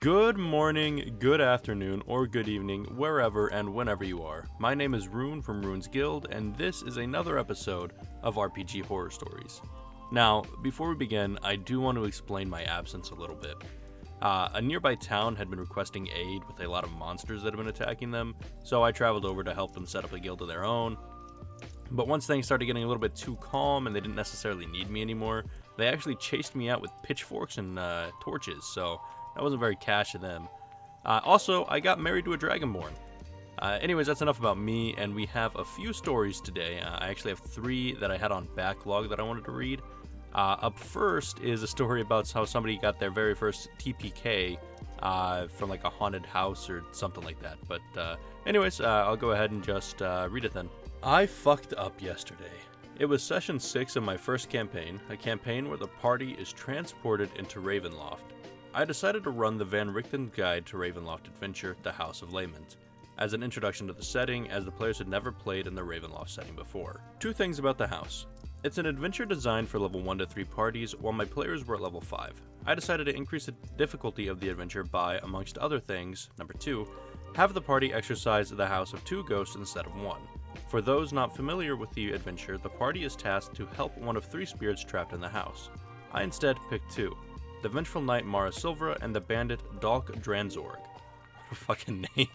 Good morning, good afternoon, or good evening, wherever and whenever you are. My name is Rune from Rune'sGuild, and this is another episode of RPG Horror Stories. Now, before we begin, I do want to explain my absence a little bit. A nearby town had been requesting aid with a lot of monsters that had been attacking them, so I traveled over to help them set up a guild of their own. But once things started getting a little bit too calm and they didn't necessarily need me anymore, they actually chased me out with pitchforks and torches, so that wasn't very cash of them. Also, I got married to a dragonborn. Anyways, that's enough about me, and we have a few stories today. I actually have 3 that I had on backlog that I wanted to read. Up first is a story about how somebody got their very first TPK from like a haunted house or something like that. But anyways, I'll go ahead and just read it then. I fucked up yesterday. It was session 6 of my first campaign, a campaign where the party is transported into Ravenloft. I decided to run the Van Richten's Guide to Ravenloft adventure, The House of Lament, as an introduction to the setting, as the players had never played in the Ravenloft setting before. 2 things about the house. It's an adventure designed for level 1 to 3 parties, while my players were at level 5. I decided to increase the difficulty of the adventure by, amongst other things, number 2, have the party exercise the house of 2 ghosts instead of 1. For those not familiar with the adventure, the party is tasked to help one of 3 spirits trapped in the house. I instead picked 2. The vengeful knight Mara Silvera and the bandit Dalk Dranzorg. What a fucking name.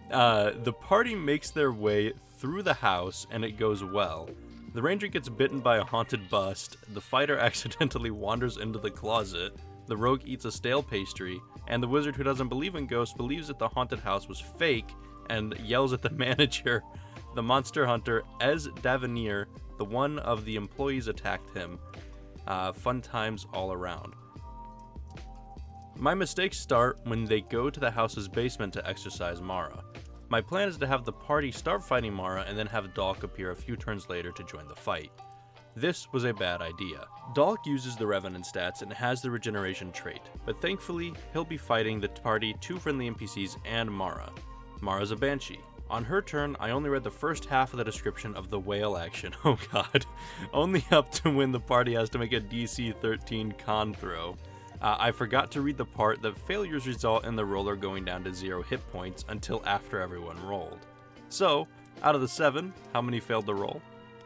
The party makes their way through the house and it goes well. The ranger gets bitten by a haunted bust, the fighter accidentally wanders into the closet, the rogue eats a stale pastry, and the wizard who doesn't believe in ghosts believes that the haunted house was fake and yells at the manager. The monster hunter, Ez Davenier, the one of the employees attacked him. Fun times all around. My mistakes start when they go to the house's basement to exorcise Mara. My plan is to have the party start fighting Mara and then have Dalk appear a few turns later to join the fight. This was a bad idea. Dalk uses the Revenant stats and has the regeneration trait, but thankfully he'll be fighting the party 2 friendly NPCs and Mara. Mara's a banshee. On her turn, I only read the first half of the description of the whale action, oh god, only up to when the party has to make a DC 13 con throw. I forgot to read the part that failures result in the roller going down to 0 hit points until after everyone rolled. So, out of the 7, how many failed to roll?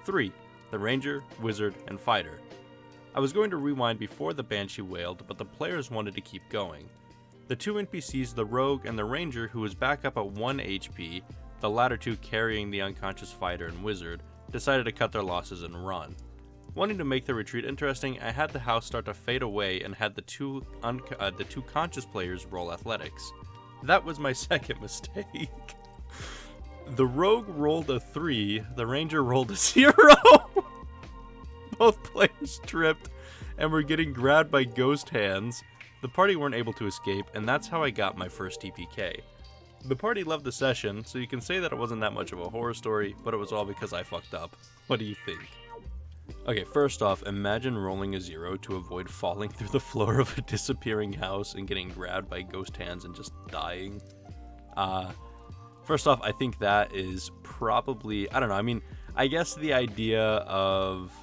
3, the ranger, wizard, and fighter. I was going to rewind before the banshee wailed, but the players wanted to keep going. The 2 NPCs, the rogue and the ranger, who was back up at 1 HP, the latter 2 carrying the unconscious fighter and wizard, decided to cut their losses and run. Wanting to make the retreat interesting, I had the house start to fade away and had the two conscious players roll athletics. That was my second mistake. The rogue rolled a 3, the ranger rolled a 0. Both players tripped and were getting grabbed by ghost hands. The party weren't able to escape, and that's how I got my first TPK. The party loved the session, so you can say that it wasn't that much of a horror story, but it was all because I fucked up. What do you think? Okay, first off, imagine rolling a 0 to avoid falling through the floor of a disappearing house and getting grabbed by ghost hands and just dying. First off, I think that is probably, I don't know, I mean, I guess the idea of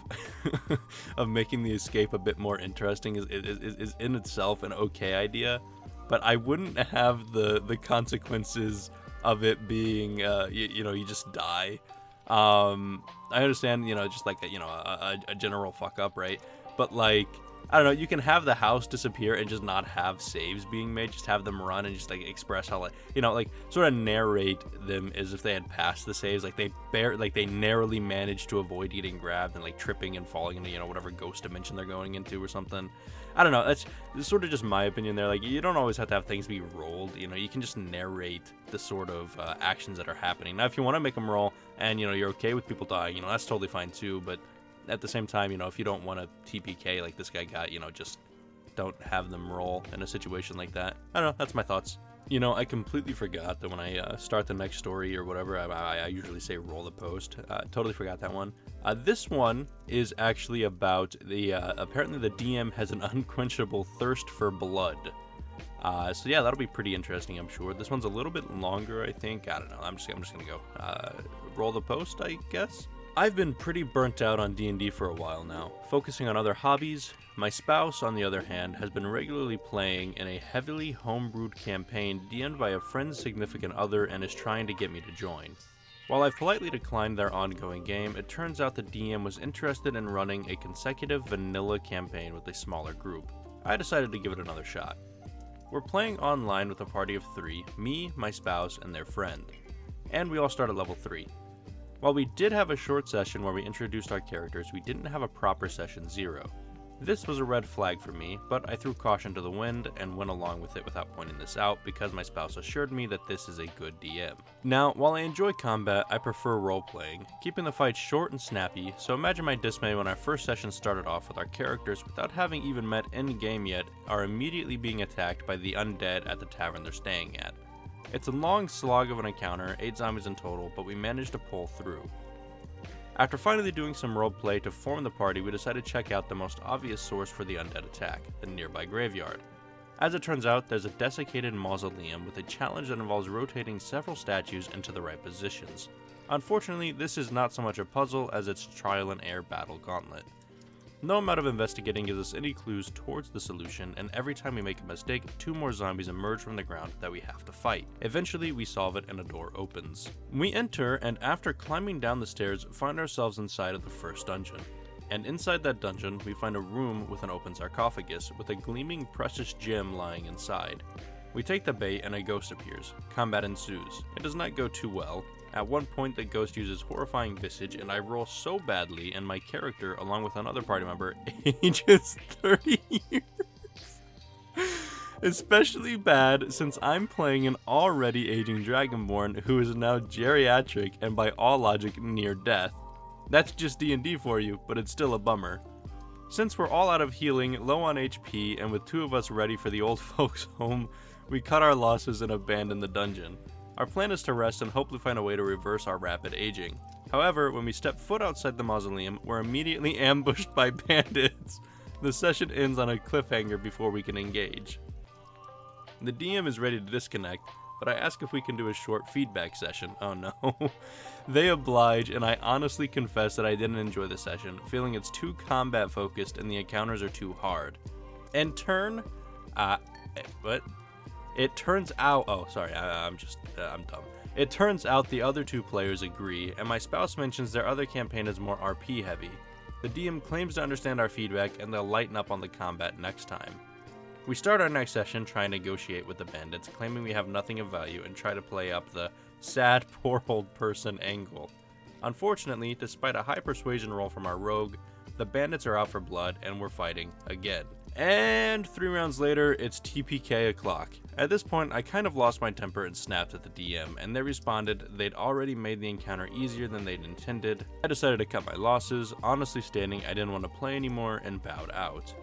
of making the escape a bit more interesting is in itself an okay idea. But I wouldn't have the consequences of it being, you just die. I understand, just like, a general fuck up, right? But like, I don't know, you can have the house disappear and just not have saves being made. Just have them run and just like express how sort of narrate them as if they had passed the saves. Like they narrowly managed to avoid getting grabbed and like tripping and falling into, whatever ghost dimension they're going into or something. I don't know, that's sort of just my opinion there. Like, you don't always have to have things be rolled, you can just narrate the sort of actions that are happening. Now, if you want to make them roll and, you're okay with people dying, that's totally fine too, but at the same time, if you don't want to TPK like this guy got, just don't have them roll in a situation like that. I don't know, that's my thoughts. I completely forgot that when I start the next story or whatever, I usually say roll the post. Totally forgot that one. This one is actually about apparently the DM has an unquenchable thirst for blood. So yeah, that'll be pretty interesting, I'm sure. This one's a little bit longer, I think. I don't know. I'm just gonna go roll the post, I guess. I've been pretty burnt out on D&D for a while now, focusing on other hobbies. My spouse, on the other hand, has been regularly playing in a heavily homebrewed campaign DM'd by a friend's significant other and is trying to get me to join. While I've politely declined their ongoing game, it turns out the DM was interested in running a consecutive vanilla campaign with a smaller group. I decided to give it another shot. We're playing online with a party of 3, me, my spouse, and their friend. And we all start at level 3. While we did have a short session where we introduced our characters, we didn't have a proper session 0. This was a red flag for me, but I threw caution to the wind and went along with it without pointing this out because my spouse assured me that this is a good DM. Now, while I enjoy combat, I prefer role-playing, keeping the fights short and snappy, so imagine my dismay when our first session started off with our characters, without having even met in-game yet, are immediately being attacked by the undead at the tavern they're staying at. It's a long slog of an encounter, 8 zombies in total, but we managed to pull through. After finally doing some roleplay to form the party, we decided to check out the most obvious source for the undead attack, the nearby graveyard. As it turns out, there's a desiccated mausoleum with a challenge that involves rotating several statues into the right positions. Unfortunately, this is not so much a puzzle as it's trial and error battle gauntlet. No amount of investigating gives us any clues towards the solution, and every time we make a mistake, 2 more zombies emerge from the ground that we have to fight. Eventually, we solve it and a door opens. We enter, and after climbing down the stairs, find ourselves inside of the first dungeon. And inside that dungeon, we find a room with an open sarcophagus, with a gleaming precious gem lying inside. We take the bait and a ghost appears. Combat ensues. It does not go too well. At one point, the ghost uses horrifying visage, and I roll so badly, and my character, along with another party member, ages 30 years. Especially bad since I'm playing an already aging Dragonborn who is now geriatric and by all logic near death. That's just D&D for you, but it's still a bummer. Since we're all out of healing, low on HP, and with 2 of us ready for the old folks' home, we cut our losses and abandon the dungeon. Our plan is to rest and hopefully find a way to reverse our rapid aging. However, when we step foot outside the mausoleum, we're immediately ambushed by bandits. The session ends on a cliffhanger before we can engage. The DM is ready to disconnect, but I ask if we can do a short feedback session. Oh no. They oblige, and I honestly confess that I didn't enjoy the session, feeling it's too combat focused and the encounters are too hard. It turns out, I'm dumb. It turns out the other 2 players agree, and my spouse mentions their other campaign is more RP heavy. The DM claims to understand our feedback, and they'll lighten up on the combat next time. We start our next session trying to negotiate with the bandits, claiming we have nothing of value, and try to play up the sad poor old person angle. Unfortunately, despite a high persuasion roll from our rogue, the bandits are out for blood, and we're fighting again. And 3 rounds later, it's TPK o'clock. At this point, I kind of lost my temper and snapped at the DM, and they responded they'd already made the encounter easier than they'd intended. I decided to cut my losses, honestly stating I didn't want to play anymore, and bowed out.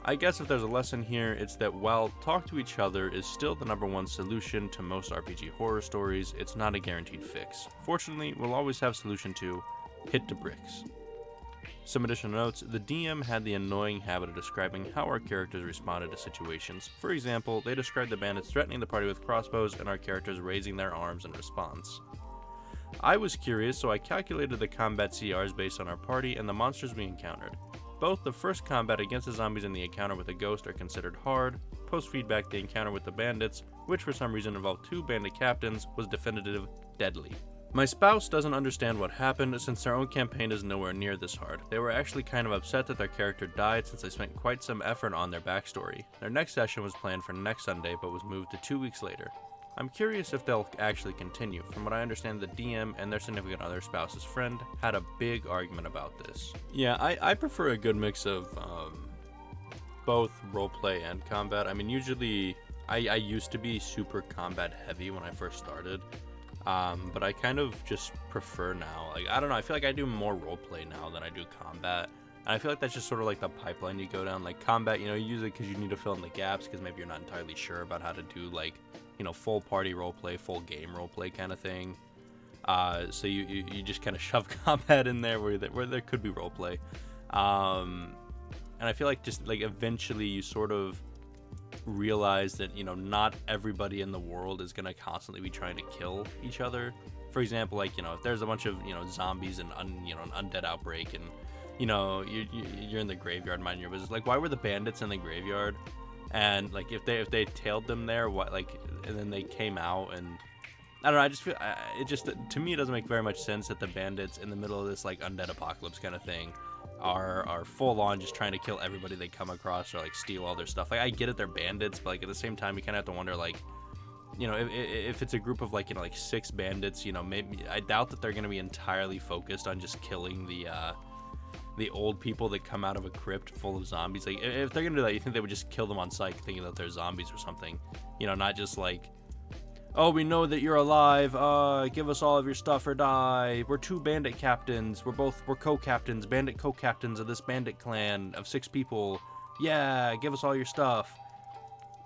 I guess if there's a lesson here, it's that while talk to each other is still the #1 solution to most RPG horror stories, it's not a guaranteed fix. Fortunately, we'll always have solution 2, hit the bricks. Some additional notes: the DM had the annoying habit of describing how our characters responded to situations. For example, they described the bandits threatening the party with crossbows and our characters raising their arms in response. I was curious, so I calculated the combat CRs based on our party and the monsters we encountered. Both the first combat against the zombies and the encounter with the ghost are considered hard. Post-feedback, the encounter with the bandits, which for some reason involved 2 bandit captains, was definitive deadly. My spouse doesn't understand what happened since their own campaign is nowhere near this hard. They were actually kind of upset that their character died since they spent quite some effort on their backstory. Their next session was planned for next Sunday but was moved to 2 weeks later. I'm curious if they'll actually continue. From what I understand, the DM and their significant other spouse's friend had a big argument about this. Yeah, I prefer a good mix of both roleplay and combat. I mean, usually I used to be super combat heavy when I first started. But I kind of just prefer now. Like, I don't know, I feel like I do more roleplay now than I do combat. And I feel like that's just sort of like the pipeline you go down. Like combat, you use it because you need to fill in the gaps because maybe you're not entirely sure about how to do like, full party roleplay, full game roleplay kind of thing. So you just kind of shove combat in there where there could be roleplay. And I feel like just like eventually you sort of realize that, you know, not everybody in the world is going to constantly be trying to kill each other. For example, like, you know, if there's a bunch of, you know, zombies and, you know, an undead outbreak, and, you know, you're in the graveyard minding your business. Like, why were the bandits in the graveyard? And, like, if they tailed them there, what, like, and then they came out, and I don't know, I just feel, it just, to me, it doesn't make very much sense that the bandits in the middle of this, like, undead apocalypse kind of thing are full on just trying to kill everybody they come across, or, like, steal all their stuff. Like, I get it, they're bandits, but, like, at the same time, you kind of have to wonder, like, you know, if it's a group of, like, you know, like 6 bandits, you know, maybe, I doubt that they're going to be entirely focused on just killing the old people that come out of a crypt full of zombies. Like, if they're gonna do that, you think they would just kill them on sight, thinking that they're zombies or something, you know, not just like, oh, we know that you're alive, give us all of your stuff or die, we're 2 bandit captains, we're co-captains, bandit co-captains of this bandit clan of 6 people, yeah, give us all your stuff.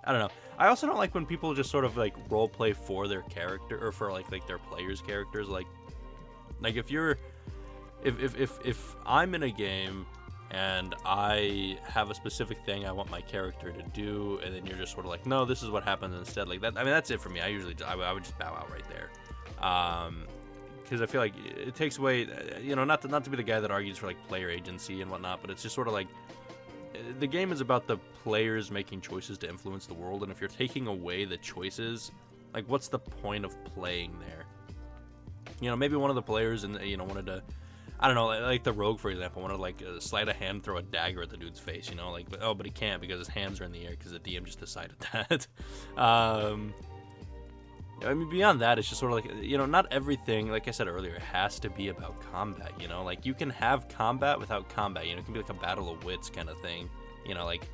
I don't know. I also don't like when people just sort of like role play for their character, or for like their players' characters. Like if you're, if I'm in a game and I have a specific thing I want my character to do, and then you're just sort of like, no, this is what happens instead. Like that. I mean, that's it for me. I would just bow out right there, because I feel like it takes away, you know, not to be the guy that argues for like player agency and whatnot, but it's just sort of like, the game is about the players making choices to influence the world, and if you're taking away the choices, like, what's the point of playing there? You know, maybe one of the players, and you know, wanted to, I don't know, like the rogue, for example, wanted to like slide a hand, throw a dagger at the dude's face, you know, like, but he can't because his hands are in the air because the DM just decided that. I mean, beyond that, it's just sort of like, you know, not everything, like I said earlier, has to be about combat, you know? Like, you can have combat without combat, you know? It can be like a battle of wits kind of thing, you know? Like,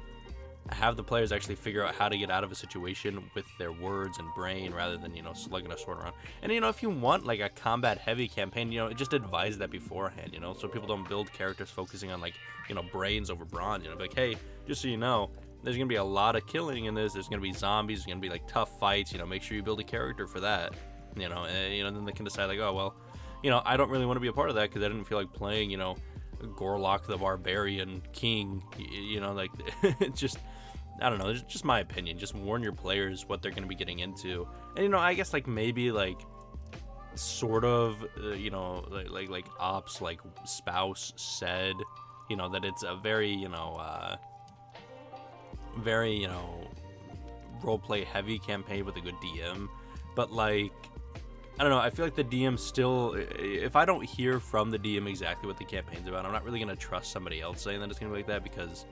have the players actually figure out how to get out of a situation with their words and brain, rather than, you know, slugging a sword around. And, you know, if you want, like, a combat-heavy campaign, you know, just advise that beforehand, you know? So people don't build characters focusing on, like, you know, brains over brawn, you know? Like, hey, just so you know, there's going to be a lot of killing in this. There's going to be zombies. There's going to be, like, tough fights. You know, make sure you build a character for that. You know, then they can decide, like, oh, well, you know, I don't really want to be a part of that because I didn't feel like playing, you know, Gorlock the Barbarian King. You know, like, it's just, I don't know. It's just my opinion. Just warn your players what they're going to be getting into. And, you know, I guess, like, maybe, like, sort of, you know, like Ops, like, spouse said, you know, that it's a very, you know, roleplay heavy campaign with a good DM, but like, I don't know, I feel like the DM still, if I don't hear from the DM exactly what the campaign's about, I'm not really going to trust somebody else saying that it's going to be like that, because,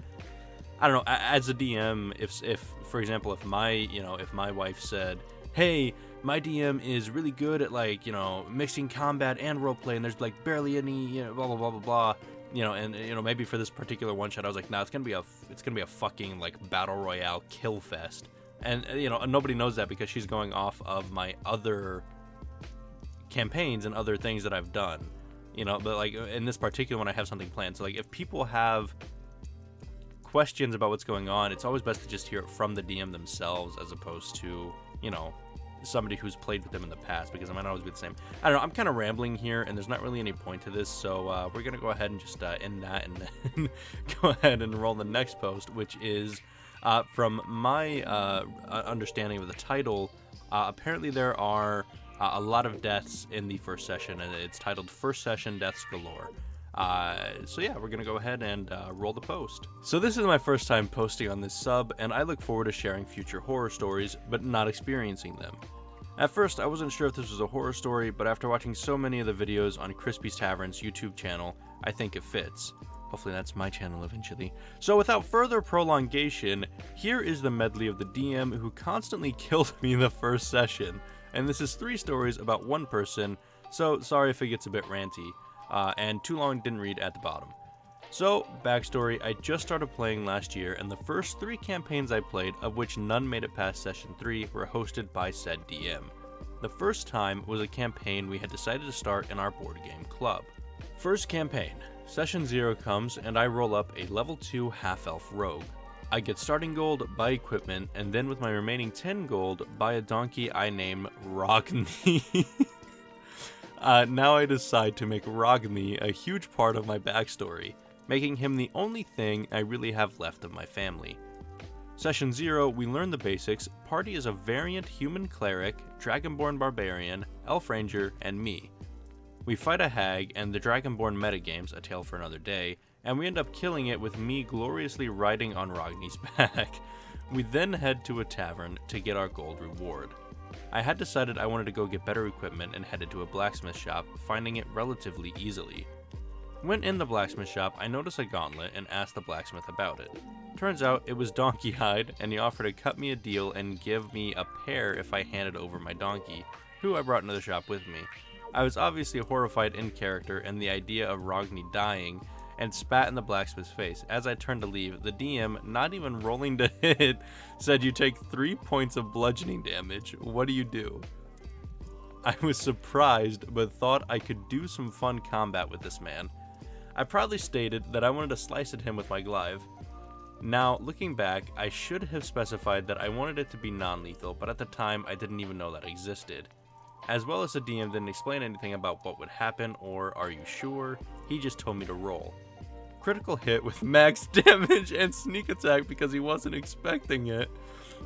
I don't know, as a DM, if for example, if my wife said, hey, my DM is really good at, like, you know, mixing combat and roleplay, and there's like barely any, you know, blah blah blah blah blah, you know, and, you know, maybe for this particular one shot, I was like, nah, it's gonna be a fucking, like, battle royale kill fest, and, you know, nobody knows that because she's going off of my other campaigns and other things that I've done, you know, but, like, in this particular one, I have something planned. So, like, if people have questions about what's going on, it's always best to just hear it from the DM themselves, as opposed to, you know, somebody who's played with them in the past, because it might always be the same. I don't know, I'm kind of rambling here, and there's not really any point to this, so we're gonna go ahead and just end that, and then go ahead and roll the next post, which is from my understanding of the title. Apparently there are a lot of deaths in the first session, and it's titled First Session Deaths Galore. So yeah, we're gonna go ahead and roll the post. So this is my first time posting on this sub, and I look forward to sharing future horror stories, but not experiencing them. At first, I wasn't sure if this was a horror story, but after watching so many of the videos on Crispy's Tavern's YouTube channel, I think it fits. Hopefully that's my channel eventually. So without further prolongation, here is the medley of the DM who constantly killed me in the first session. And this is 3 stories about one person, so sorry if it gets a bit ranty. And too long didn't read at the bottom. So, backstory, I just started playing last year, and the first 3 campaigns I played, of which none made it past Session 3, were hosted by said DM. The first time was a campaign we had decided to start in our board game club. First campaign. Session 0 comes, and I roll up a level 2 half-elf rogue. I get starting gold, buy equipment, and then with my remaining 10 gold, buy a donkey I name Rogni. Now I decide to make Rogni a huge part of my backstory, making him the only thing I really have left of my family. Session 0, we learn the basics. Party is a variant human cleric, dragonborn barbarian, elf ranger, and me. We fight a hag and the dragonborn metagames, a tale for another day, and we end up killing it with me gloriously riding on Ragni's back. We then head to a tavern to get our gold reward. I had decided I wanted to go get better equipment and headed to a blacksmith shop, finding it relatively easily. When in the blacksmith shop, I noticed a gauntlet and asked the blacksmith about it. Turns out it was donkey hide, and he offered to cut me a deal and give me a pair if I handed over my donkey, who I brought into the shop with me. I was obviously horrified in character and the idea of Ragni dying, and spat in the blacksmith's face. As I turned to leave, the DM, not even rolling to hit, said, "You take 3 points of bludgeoning damage. What do you do?" I was surprised, but thought I could do some fun combat with this man. I proudly stated that I wanted to slice at him with my glaive. Now, looking back, I should have specified that I wanted it to be non-lethal, but at the time, I didn't even know that existed. As well as the DM didn't explain anything about what would happen or "are you sure?" He just told me to roll. Critical hit with max damage and sneak attack because he wasn't expecting it.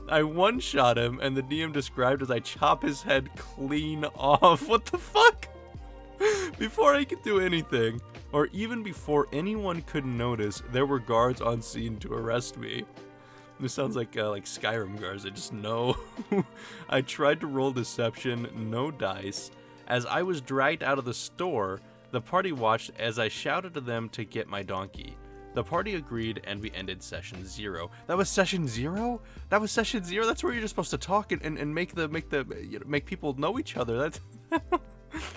I one-shot him and the DM described as I chop his head clean off. What the fuck? Before I could do anything, or even before anyone could notice, there were guards on scene to arrest me. This sounds like Skyrim guards, I just know. I tried to roll deception, no dice. As I was dragged out of the store, the party watched as I shouted to them to get my donkey. The party agreed and we ended session 0. That was session 0? That was session 0? That's where you're just supposed to talk and make people know each other. That's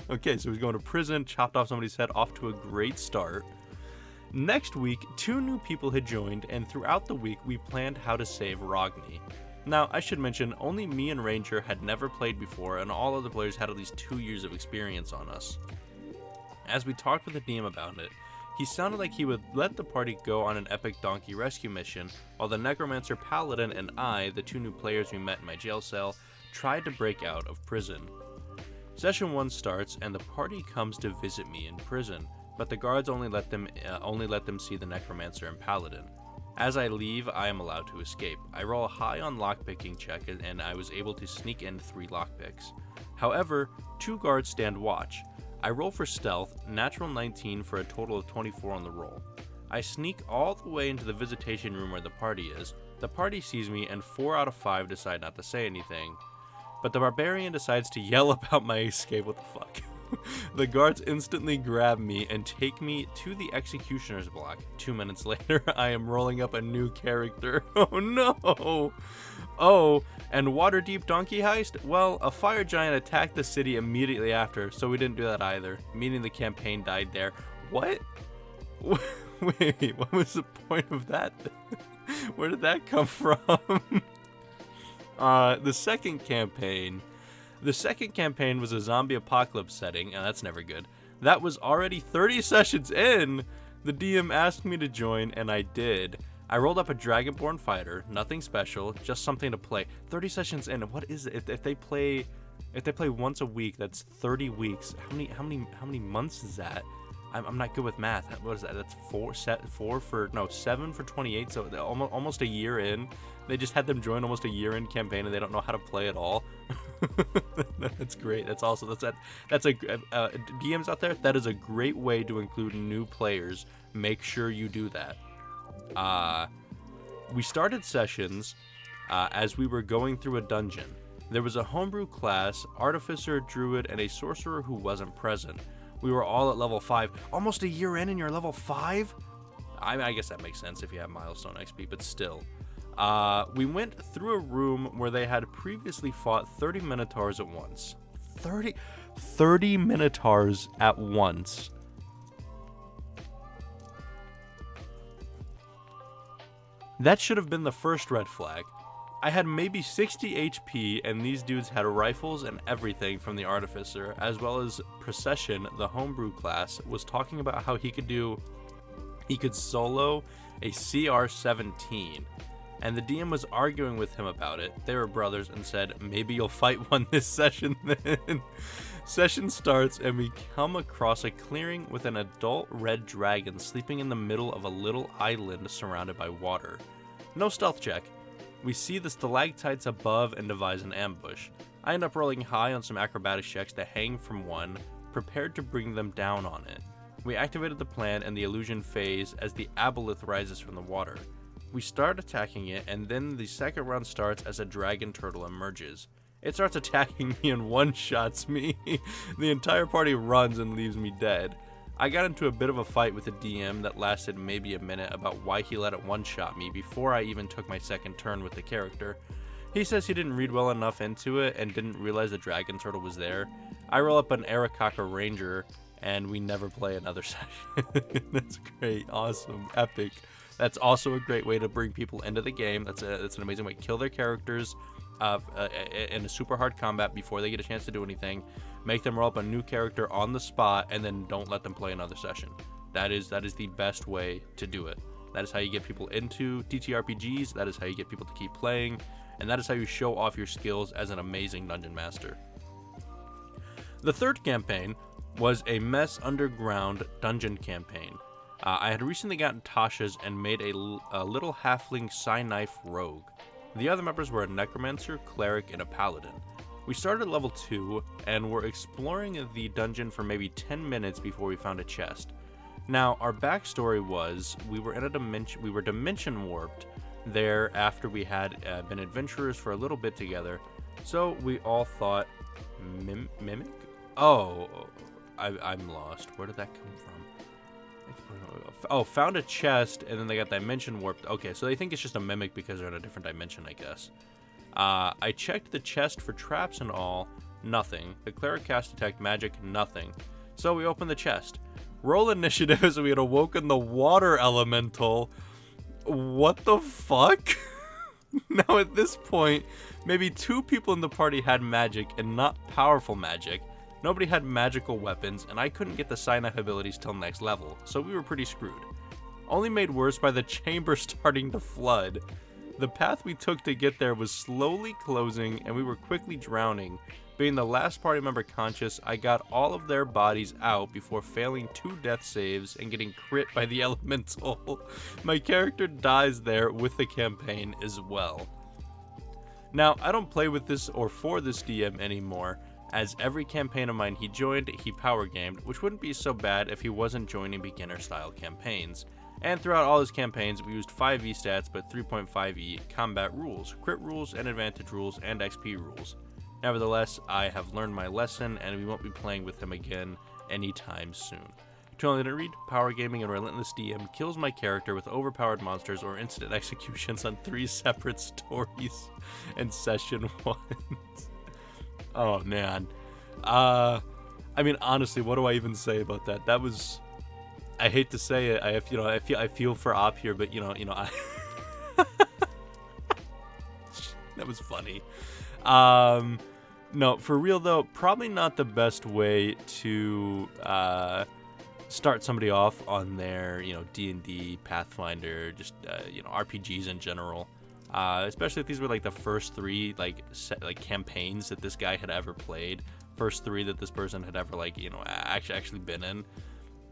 okay, so he's going to prison, chopped off somebody's head, off to a great start. Next week, 2 new people had joined, and throughout the week, we planned how to save Ragni. Now, I should mention, only me and Ranger had never played before, and all other players had at least 2 years of experience on us. As we talked with the DM about it, he sounded like he would let the party go on an epic donkey rescue mission, while the Necromancer Paladin and I, the 2 new players we met in my jail cell, tried to break out of prison. Session 1 starts, and the party comes to visit me in prison, but the guards only let them see the Necromancer and Paladin. As I leave, I am allowed to escape. I roll high on lockpicking check, and I was able to sneak in 3 lockpicks. However, 2 guards stand watch. I roll for stealth, natural 19 for a total of 24 on the roll. I sneak all the way into the visitation room where the party is. The party sees me, and 4 out of 5 decide not to say anything. But the barbarian decides to yell about my escape. What the fuck? The guards instantly grab me and take me to the executioner's block. 2 minutes later, I am rolling up a new character. Oh no! Oh, and Waterdeep Donkey Heist? Well, a fire giant attacked the city immediately after, so we didn't do that either, meaning the campaign died there. What? Wait, what was the point of that? Where did that come from? The second campaign was a zombie apocalypse setting, and that's never good. That was already 30 sessions in. The DM asked me to join, and I did. I rolled up a Dragonborn fighter, nothing special, just something to play. 30 sessions in, what is it? If they play once a week, that's 30 weeks. How many months is that? I'm not good with math. What is that? That's 7 for 28. So almost a year in. They just had them join almost a year in campaign, and they don't know how to play at all. That's great. That's also that's a DMs out there. That is a great way to include new players. Make sure you do that. We started sessions as we were going through a dungeon. There was a homebrew class, artificer, druid, and a sorcerer who wasn't present. We were all at level 5. Almost a year in and you're level 5? I guess that makes sense if you have milestone XP, but still. We went through a room where they had previously fought 30 minotaurs at once. 30 minotaurs at once. That should have been the first red flag. I had maybe 60 HP, and these dudes had rifles and everything from the Artificer, as well as Procession, the homebrew class, was talking about how he could solo a CR-17. And the DM was arguing with him about it. They were brothers and said, maybe you'll fight one this session then. Session starts and we come across a clearing with an adult red dragon sleeping in the middle of a little island surrounded by water. No stealth check. We see the stalactites above and devise an ambush. I end up rolling high on some acrobatics checks to hang from one, prepared to bring them down on it. We activated the plan and the illusion phase as the aboleth rises from the water. We start attacking it, and then the second round starts as a dragon turtle emerges. It starts attacking me and one-shots me. The entire party runs and leaves me dead. I got into a bit of a fight with the DM that lasted maybe a minute about why he let it one-shot me before I even took my second turn with the character. He says he didn't read well enough into it and didn't realize the dragon turtle was there. I roll up an Arakaka Ranger, and we never play another session. That's great, awesome, epic. That's also a great way to bring people into the game. That's an amazing way to kill their characters in a super hard combat before they get a chance to do anything. Make them roll up a new character on the spot, and then don't let them play another session. That is the best way to do it. That is how you get people into TTRPGs. That is how you get people to keep playing, and that is how you show off your skills as an amazing dungeon master. The third campaign was a Mess Underground dungeon campaign. I had recently gotten Tasha's and made a little halfling Psy-Knife rogue. The other members were a necromancer, cleric, and a paladin. We started at level 2 and were exploring the dungeon for maybe 10 minutes before we found a chest. Now, our backstory was we were dimension warped there after we had been adventurers for a little bit together. So we all thought, mimic? Oh, I'm lost. Where did that come from? Oh, found a chest, and then they got dimension warped. Okay, so they think it's just a mimic because they're in a different dimension, I guess. I checked the chest for traps and all. Nothing. The cleric cast detect magic. Nothing. So we opened the chest. Roll initiative as we had awoken the water elemental. What the fuck? Now at this point, maybe 2 people in the party had magic and not powerful magic. Nobody had magical weapons, and I couldn't get the Psy-Knife abilities till next level, so we were pretty screwed. Only made worse by the chamber starting to flood. The path we took to get there was slowly closing, and we were quickly drowning. Being the last party member conscious, I got all of their bodies out before failing 2 death saves and getting crit by the elemental. My character dies there with the campaign as well. Now, I don't play with this or for this DM anymore, as every campaign of mine he joined, he power gamed, which wouldn't be so bad if he wasn't joining beginner style campaigns. And throughout all his campaigns, we used 5e stats but 3.5e combat rules, crit rules, and advantage rules, and XP rules. Nevertheless, I have learned my lesson, and we won't be playing with him again anytime soon. To only read, Power Gaming and Relentless DM kills my character with overpowered monsters or instant executions on 3 separate stories in session 1. Oh man. I mean, honestly, what do I even say about that? That was, I hate to say it, I feel for Op here, but I that was funny. No, for real though, probably not the best way to start somebody off on their, D&D, Pathfinder, just RPGs in general. Especially if these were like the first 3 campaigns that this guy had ever played, first 3 that this person had ever actually been in.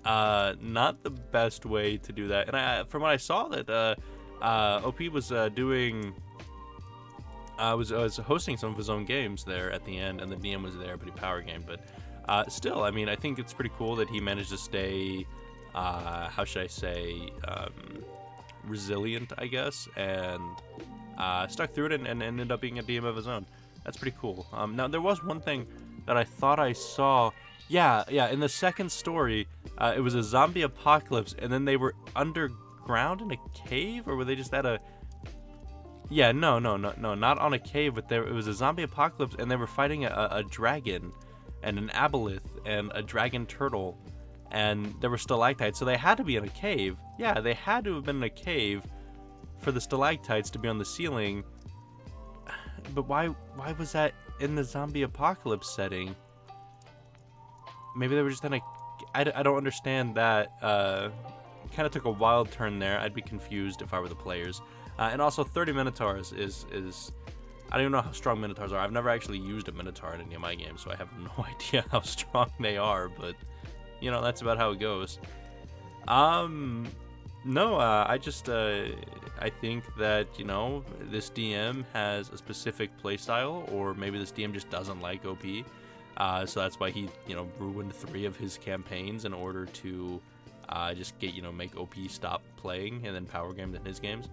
Not the best way to do that. And from what I saw, that OP was doing. Was hosting some of his own games there at the end, and the DM was there, but he power gamed. But still, I mean, I think it's pretty cool that he managed to stay, how should I say, resilient, I guess, and stuck through it and ended up being a DM of his own. That's pretty cool. Now, there was one thing that I thought I saw. Yeah, in the second story, it was a zombie apocalypse, and then they were underground in a cave, or were they just at a... Yeah, no, not on a cave, but it was a zombie apocalypse, and they were fighting a dragon, and an aboleth, and a dragon turtle, and there were stalactites, so they had to be in a cave. Yeah, they had to have been in a cave for the stalactites to be on the ceiling, but why was that in the zombie apocalypse setting? Maybe they were just in a... I don't understand that. Kind of took a wild turn there. I'd be confused if I were the players. And also 30 Minotaurs is I don't even know how strong Minotaurs are. I've never actually used a Minotaur in any of my games, so I have no idea how strong they are, but that's about how it goes. No, I just I think that, you know, this DM has a specific playstyle, or maybe this DM just doesn't like OP. So that's why he, you know, ruined 3 of his campaigns in order to just get, you know, make OP stop playing and then power gamed in his games.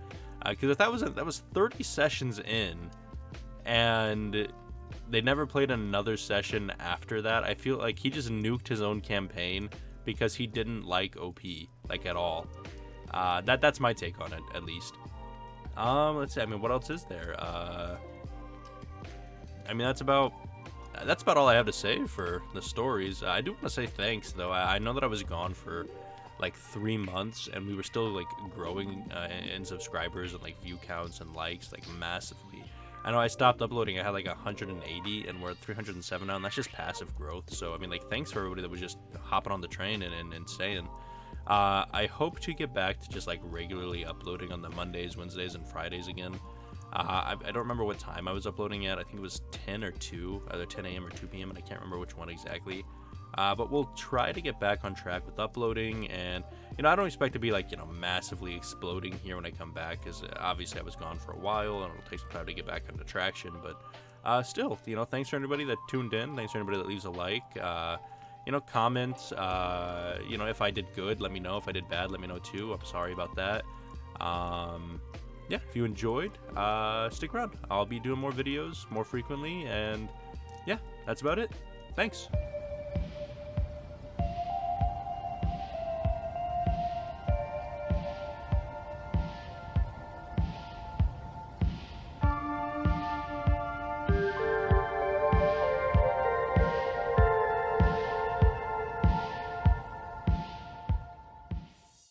Because if that was 30 sessions in, and they never played another session after that, I feel like he just nuked his own campaign because he didn't like OP, like, at all. That's my take on it, at least. Let's see. I mean, what else is there? I mean, that's about all I have to say for the stories. I do want to say thanks, though. I know that I was gone for like 3 months, and we were still like growing in subscribers and like view counts and likes like massively. I know I stopped uploading. I had like 180, and we're at 307 now, and that's just passive growth. So I mean, like, thanks for everybody that was just hopping on the train and staying. I hope to get back to just like regularly uploading on the Mondays, Wednesdays, and Fridays again. I don't remember what time I was uploading at. I think it was 10 or 2, either 10 a.m. or 2 p.m., and I can't remember which one exactly. But we'll try to get back on track with uploading, and, you know, I don't expect to be like, you know, massively exploding here when I come back, because obviously I was gone for a while, and it'll take some time to get back into traction. But still, you know, thanks for everybody that tuned in. Thanks for everybody that leaves a like. You know, comment. You know, if I did good, let me know. If I did bad, let me know too. I'm sorry about that. Yeah, if you enjoyed, stick around. I'll be doing more videos more frequently, and yeah, that's about it. Thanks.